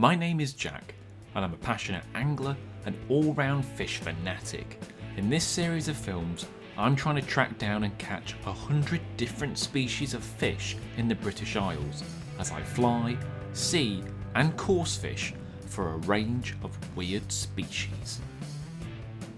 My name is Jack, and I'm a passionate angler and all-round fish fanatic. In this series of films, I'm trying to track down and catch 100 different species of fish in the British Isles as I fly, see and course fish for a range of weird species.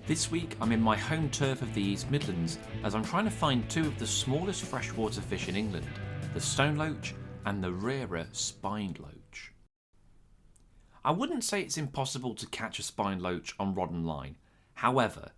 This week I'm in my home turf of the East Midlands as I'm trying to find two of the smallest freshwater fish in England, the stone loach and the rarer spined loach. I wouldn't say it's impossible to catch a spined loach on rod and line. However,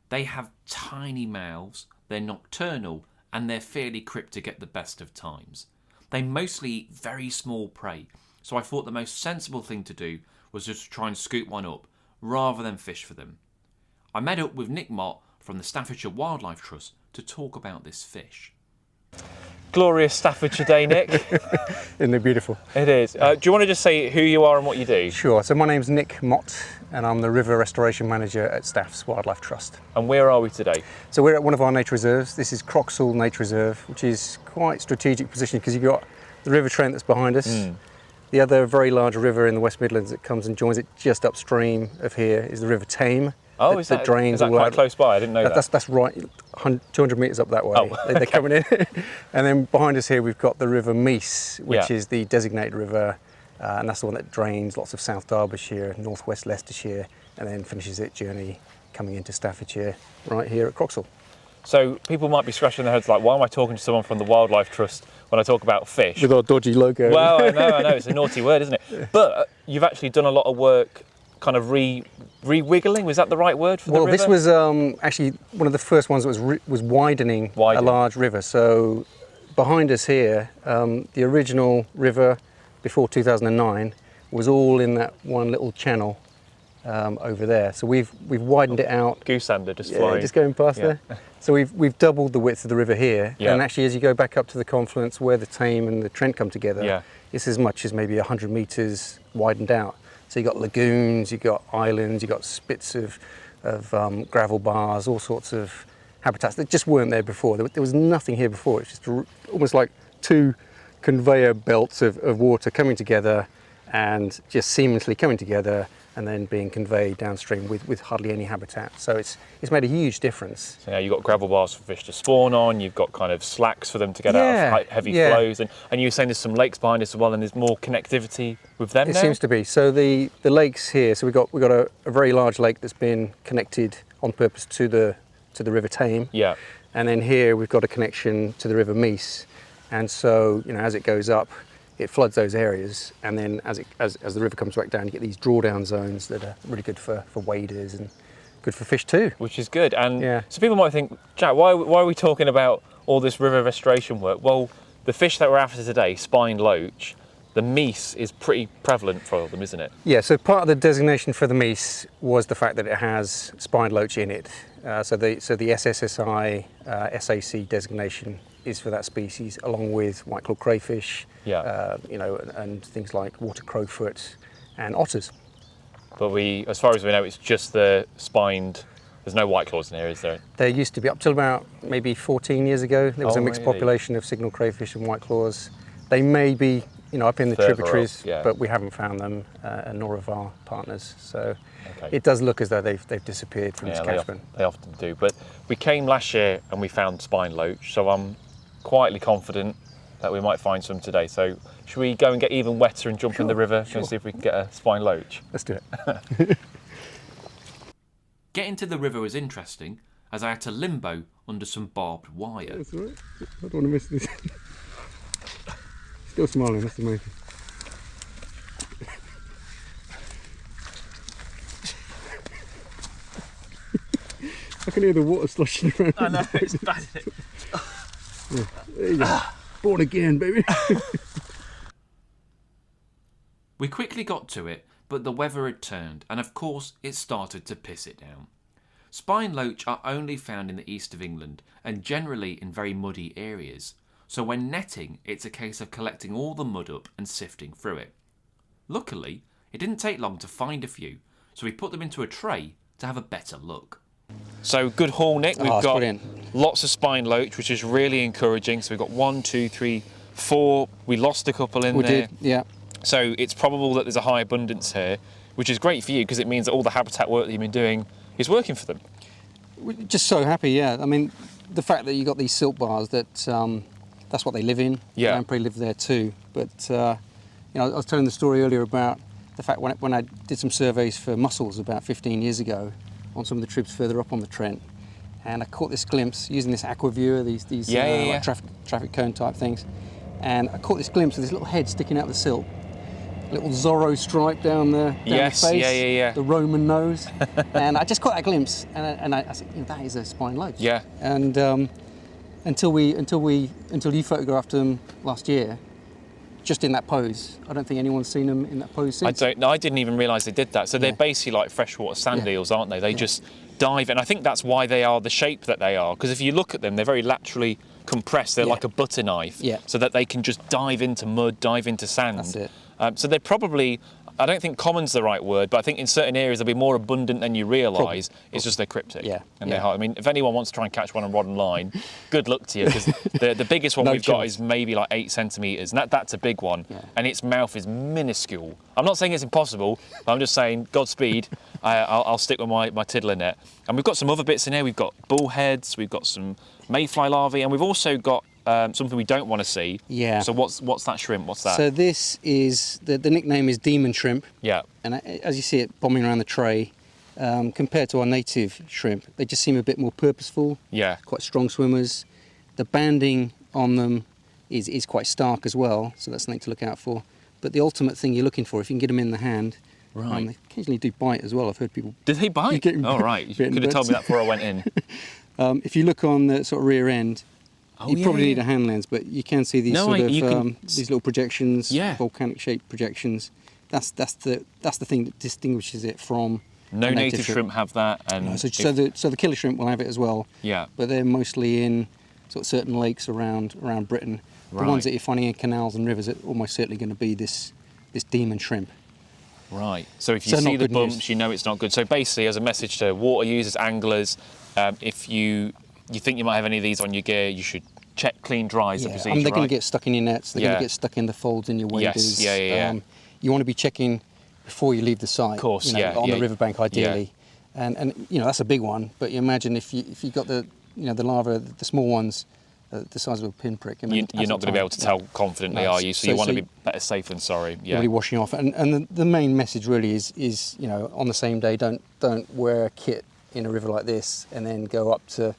they have tiny mouths, they're nocturnal, and they're fairly cryptic at the best of times. They mostly eat very small prey, so I thought the most sensible thing to do was just to try and scoop one up, rather than fish for them. I met up with Nick Mott from the Staffordshire Wildlife Trust to talk about this fish. Glorious Staffordshire Day, Nick. Isn't it beautiful? It is. Do you want to just say who you are and what you do? Sure. So my name's Nick Mott and I'm the River Restoration Manager at Staff's Wildlife Trust. And where are we today? So we're at one of our nature reserves. This is Croxall Nature Reserve, which is quite strategic position because you've got the River Trent that's behind us. The other very large river in the West Midlands that comes and joins it just upstream of here is the River Tame. Oh, is that quite close by? I didn't know that. That's right, 200 metres up that way. Oh, They're coming in. And then behind us here we've got the River Meese, which is the designated river, and that's the one that drains lots of South Derbyshire, North West Leicestershire, and then finishes its journey coming into Staffordshire right here at Croxall. So people might be scratching their heads like, why am I talking to someone from the Wildlife Trust when I talk about fish? With our dodgy logo. Well, I know, it's a naughty word, isn't it? But you've actually done a lot of work kind of re-wiggling, was that the right word for the river? Well, this was actually one of the first ones that was widening a large river. So behind us here, the original river before 2009 was all in that one little channel over there. So we've widened it out. Goosander just flying. Just going past there. So we've doubled the width of the river here. And actually as you go back up to the confluence where the Tame and the Trent come together, it's as much as maybe 100 metres widened out. So you've got lagoons, you've got islands, you've got spits of gravel bars, all sorts of habitats that just weren't there before. There was nothing here before. It's just almost like two conveyor belts of water coming together and just seamlessly coming together and then being conveyed downstream with hardly any habitat. So it's made a huge difference. So now you've got gravel bars for fish to spawn on, you've got kind of slacks for them to get out of heavy flows, and you were saying there's some lakes behind us as well, and there's more connectivity with them now? It seems to be. So the lakes here, so we've got a very large lake that's been connected on purpose to the River Tame. Yeah. And then here we've got a connection to the River Meese. And so, as it goes up, it floods those areas, and then as the river comes back down, you get these drawdown zones that are really good for waders and good for fish too. Which is good. And so people might think, Jack, why are we talking about all this river restoration work? Well, the fish that we're after today, spined loach, the Meese is pretty prevalent for them, isn't it? Yeah, so part of the designation for the Meese was the fact that it has spined loach in it. So the SSSI SAC designation is for that species, along with white-clawed crayfish, and things like water crowfoot and otters. But as far as we know, it's just the spined. There's no white claws in here, is there? There used to be, up till about maybe 14 years ago, there was a mixed population of signal crayfish and white claws. They may be, up in the tributaries, but we haven't found them, and nor have our partners. So it does look as though they've disappeared from this catchment. They often do. But we came last year and we found spined loach, so I'm quietly confident that we might find some today. So should we go and get even wetter and jump in the river and see if we can get a spined loach? Let's do it. Getting to the river was interesting as I had to limbo under some barbed wire. That's all right. I don't want to miss this. Still smiling, that's the main thing. I can hear the water sloshing around. I know, it's bad, isn't it? There you go. Born again, baby. We quickly got to it, but the weather had turned, and of course it started to piss it down. Spined loach are only found in the east of England, and generally in very muddy areas, so when netting it's a case of collecting all the mud up and sifting through it. Luckily, it didn't take long to find a few, so we put them into a tray to have a better look. So good haul, Nick. We've got lots of spined loach, which is really encouraging. So we've got 1, 2, 3, 4. We lost a couple in there. We did, yeah. So it's probable that there's a high abundance here, which is great for you because it means that all the habitat work that you've been doing is working for them. We're just so happy, yeah. I mean, the fact that you got these silt bars, that's what they live in. Yeah. Lamprey live there too. But I was telling the story earlier about the fact when I did some surveys for mussels about 15 years ago on some of the trips further up on the Trent, and I caught this glimpse using this aqua viewer, these like traffic cone type things, and I caught this glimpse of this little head sticking out the silt. Little Zorro stripe down the face, the Roman nose, and I just caught that glimpse, and I said, that is a spine loach. Yeah. And until you photographed them last year, just in that pose, I don't think anyone's seen them in that pose since. I didn't even realise they did that. So they're basically like freshwater sand eels, aren't they? They just dive, and I think that's why they are the shape that they are. Because if you look at them, they're very laterally compressed. They're like a butter knife, so that they can just dive into mud, dive into sand. That's it. So they're probably, I don't think common's the right word, but I think in certain areas they'll be more abundant than you realise. It's just they're cryptic. And they're hard. I mean, if anyone wants to try and catch one on rod and line, good luck to you, because the biggest one we've got is maybe like 8 centimetres, and that's a big one, and its mouth is minuscule. I'm not saying it's impossible, but I'm just saying, Godspeed, I'll stick with my tiddler net. And we've got some other bits in here. We've got bullheads, we've got some mayfly larvae, and we've also got something we don't want to see. Yeah. So what's that shrimp? What's that? So this is, the nickname is demon shrimp. Yeah. And as you see it bombing around the tray, compared to our native shrimp, they just seem a bit more purposeful. Yeah. Quite strong swimmers. The banding on them is quite stark as well, so that's something to look out for. But the ultimate thing you're looking for, if you can get them in the hand, they occasionally do bite as well. I've heard people... Did they bite? Oh, right. You could have told me that before I went in. If you look on the sort of rear end, you probably need a hand lens, but you can see these these little projections, volcanic shaped projections. That's the thing that distinguishes it from no native shrimp have that, and so the killer shrimp will have it as well. Yeah, but they're mostly in sort of certain lakes around Britain. The ones that you're finding in canals and rivers are almost certainly going to be this demon shrimp. Right. So if you see the bumps, you know it's not good. So basically, as a message to water users, anglers, if you think you might have any of these on your gear, you should check, clean, dry is the procedure. They're going to get stuck in your nets. They're going to get stuck in the folds in your waders. Yes. You want to be checking before you leave the site. Of course, on the riverbank ideally. And that's a big one. But you imagine if you got the larvae, the small ones, the size of a pinprick. You're not going to be able to tell confidently, are you? So you want to be better safe than sorry. Yeah. Really washing off. And the main message really is on the same day, don't wear a kit in a river like this and then go up to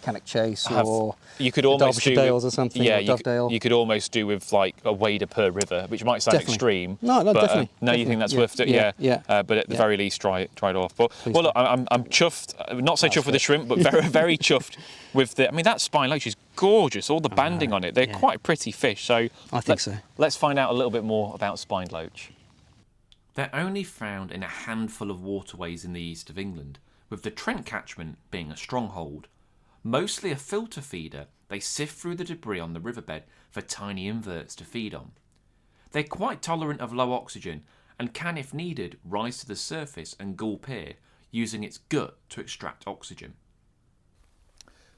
Cannock Chase or Derbyshire Dales or something. Yeah, or Dovedale. you could almost do with like a wader per river, which might sound extreme. No, but, definitely. You think that's worth it? Yeah. But at the very least, try it off. But look, I'm chuffed. Not so chuffed with the shrimp, but very very chuffed with the. I mean, that spine loach is gorgeous. All the banding on it. They're quite pretty fish. So I think so. Let's find out a little bit more about spine loach. They're only found in a handful of waterways in the east of England, with the Trent catchment being a stronghold. Mostly a filter feeder, they sift through the debris on the riverbed for tiny inverts to feed on. They're quite tolerant of low oxygen and can, if needed, rise to the surface and gulp air, using its gut to extract oxygen.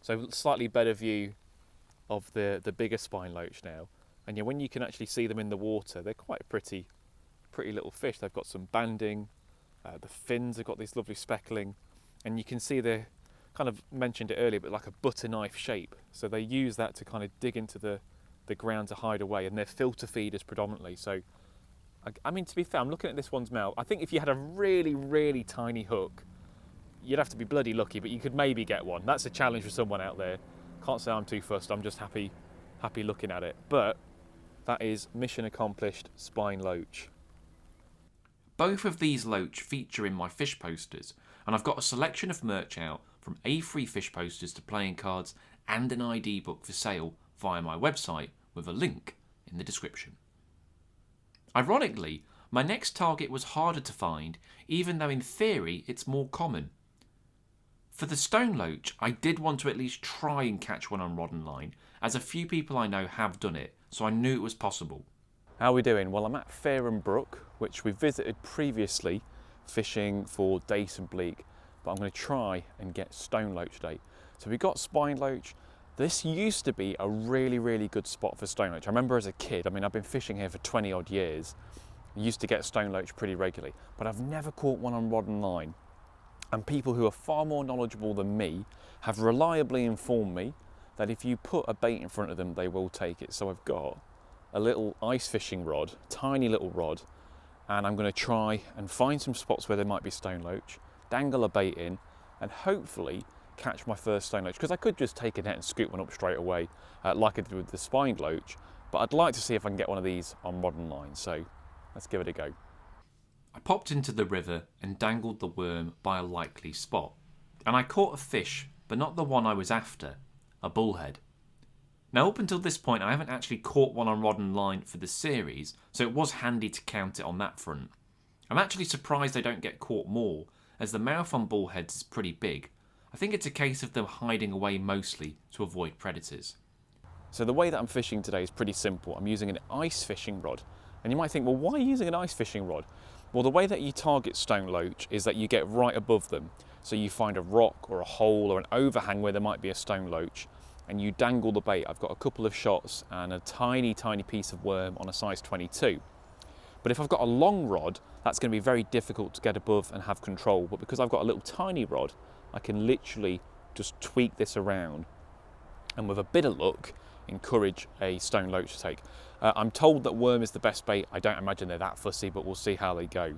So slightly better view of the bigger spine loach now. And when you can actually see them in the water, they're quite pretty little fish. They've got some banding, the fins have got this lovely speckling, and you can see they're kind of mentioned it earlier, but like a butter knife shape. So they use that to kind of dig into the ground to hide away, and they're filter feeders predominantly. So, I mean, to be fair, I'm looking at this one's mouth. I think if you had a really, really tiny hook, you'd have to be bloody lucky, but you could maybe get one. That's a challenge for someone out there. Can't say I'm too fussed. I'm just happy looking at it. But that is mission accomplished spine loach. Both of these loach feature in my fish posters, and I've got a selection of merch out, from A3 fish posters to playing cards and an ID book for sale via my website, with a link in the description. Ironically, my next target was harder to find, even though in theory it's more common. For the stone loach, I did want to at least try and catch one on rod and line, as a few people I know have done it, so I knew it was possible. How are we doing? Well, I'm at Fareham Brook, which we visited previously, fishing for dace and bleak. But I'm going to try and get stone loach today. So we've got spine loach, This used to be a really, really good spot for stone loach. I remember as a kid, I mean, I've been fishing here for 20 odd years. I used to get stone loach pretty regularly, but I've never caught one on rod and line. And people who are far more knowledgeable than me have reliably informed me that if you put a bait in front of them, they will take it. So I've got a little ice fishing rod, tiny little rod, and I'm going to try and find some spots where there might be stone loach, dangle a bait in, and hopefully catch my first stone loach. Because I could just take a net and scoop one up straight away, like I did with the spined loach, but I'd like to see if I can get one of these on rod and line. So let's give it a go. I popped into the river and dangled the worm by a likely spot, and I caught a fish, but not the one I was after, a bullhead. Now, up until this point, I haven't actually caught one on rod and line for the series, so it was handy to count it on that front. I'm actually surprised they don't get caught more, as the mouth on bullheads is pretty big. I think it's a case of them hiding away mostly to avoid predators. So the way that I'm fishing today is pretty simple. I'm using an ice fishing rod. And you might think, well, why are you using an ice fishing rod? Well, the way that you target stone loach is that you get right above them. So you find a rock or a hole or an overhang where there might be a stone loach, and you dangle the bait. I've got a couple of shots and a tiny, tiny piece of worm on a size 22. But if I've got a long rod, that's going to be very difficult to get above and have control. But because I've got a little tiny rod, I can literally just tweak this around, and with a bit of luck, encourage a stone loach to take. I'm told that worm is the best bait. I don't imagine they're that fussy, but we'll see how they go.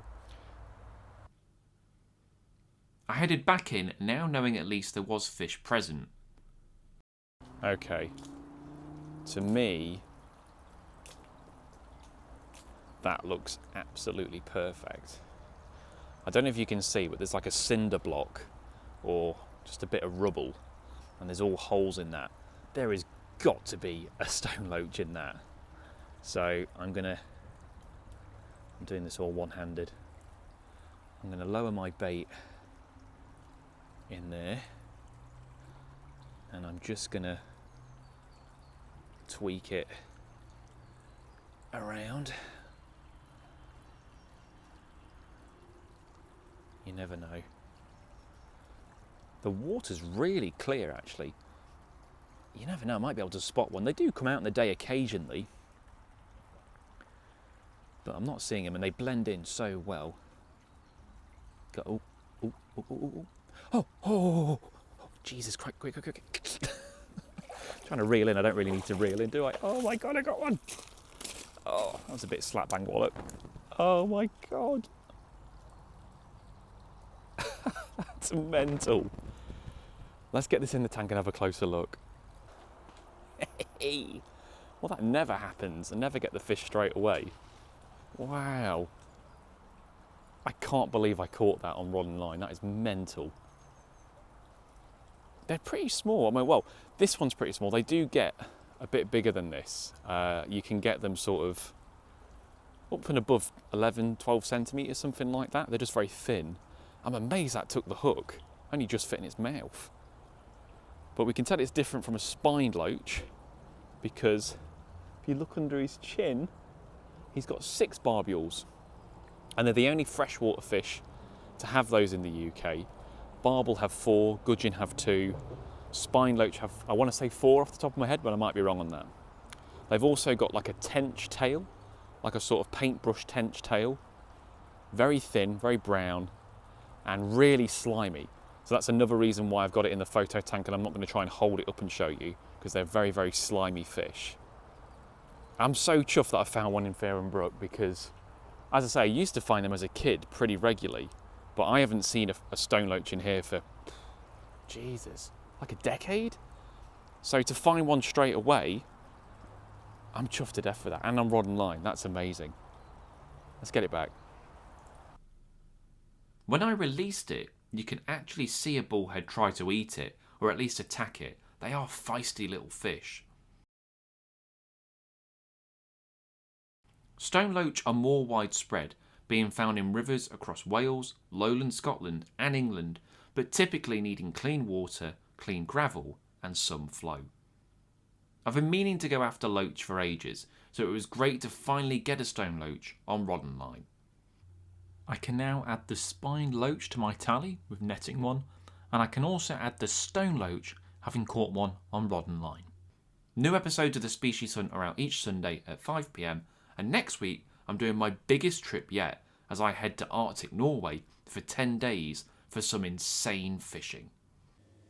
I headed back in, now knowing at least there was fish present. Okay, to me, that looks absolutely perfect. I don't know if you can see, but there's like a cinder block or just a bit of rubble, and there's all holes in that. There has got to be a stone loach in that. So I'm doing this all one-handed. I'm going to lower my bait in there, and I'm just going to tweak it around. You never know. The water's really clear, actually. You never know, I might be able to spot one. They do come out in the day occasionally, but I'm not seeing them, and they blend in so well. Go, oh, Jesus Christ, quick. Trying to reel in, I don't really need to reel in, do I? Oh my God, I got one. Oh, that was a bit slap bang wallop. Oh my God. That's mental. Let's get this in the tank and have a closer look. Well, that never happens. I never get the fish straight away. Wow. I can't believe I caught that on rod and line. That is mental. They're pretty small. I mean, well, this one's pretty small. They do get a bit bigger than this. You can get them sort of up and above 11, 12 centimetres, something like that. They're just very thin. I'm amazed that took the hook. Only just fit in its mouth. But we can tell it's different from a spined loach, because if you look under his chin, he's got 6 barbules. And they're the only freshwater fish to have those in the UK. Barbel have 4, gudgeon have 2, spined loach have, I want to say 4 off the top of my head, but I might be wrong on that. They've also got like a tench tail, like a sort of paintbrush tench tail. Very thin, very brown, and really slimy. So that's another reason why I've got it in the photo tank, and I'm not going to try and hold it up and show you, because they're very, very slimy fish. I'm so chuffed that I found one in Fareham Brook, because, as I say, I used to find them as a kid pretty regularly, but I haven't seen a stone loach in here for, Jesus, like a decade? So to find one straight away, I'm chuffed to death for that. And on rod and line, that's amazing. Let's get it back. When I released it, you can actually see a bullhead try to eat it, or at least attack it. They are feisty little fish. Stone loach are more widespread, being found in rivers across Wales, lowland Scotland and England, but typically needing clean water, clean gravel and some flow. I've been meaning to go after loach for ages, so it was great to finally get a stone loach on rod and line. I can now add the spined loach to my tally with netting one, and I can also add the stone loach having caught one on rod and line. New episodes of The Species Hunt are out each Sunday at 5 PM, and next week I'm doing my biggest trip yet as I head to Arctic Norway for 10 days for some insane fishing.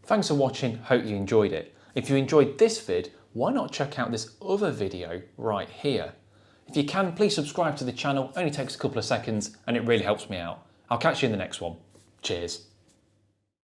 Thanks for watching, hope you enjoyed it. If you enjoyed this vid, why not check out this other video right here? If you can, please subscribe to the channel, only takes a couple of seconds and it really helps me out. I'll catch you in the next one. Cheers.